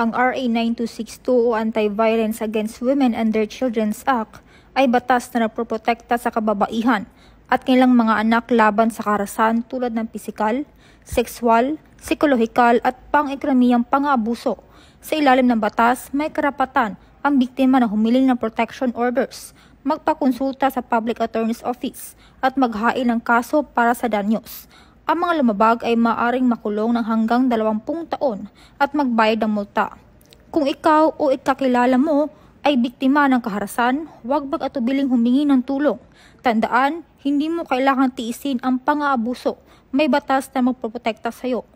Ang RA 9262 o Anti-Violence Against Women and Their Children's Act ay batas na nagpoprotekta sa kababaihan at kanilang mga anak laban sa karahasan tulad ng pisikal, sexual, psikolohikal at pang-ikramiyang pang-aabuso. Sa ilalim ng batas, may karapatan ang biktima na humiling ng protection orders, magpakonsulta sa Public Attorney's Office at maghain ng kaso para sa danyos. Ang mga lumabag ay maaaring makulong ng hanggang 20 taon at magbayad ng multa. Kung ikaw o ikakilala mo ay biktima ng kaharasan, huwag mag-atubiling humingi ng tulong. Tandaan, hindi mo kailangang tiisin ang pang-aabuso. May batas na magpoprotekta sa iyo.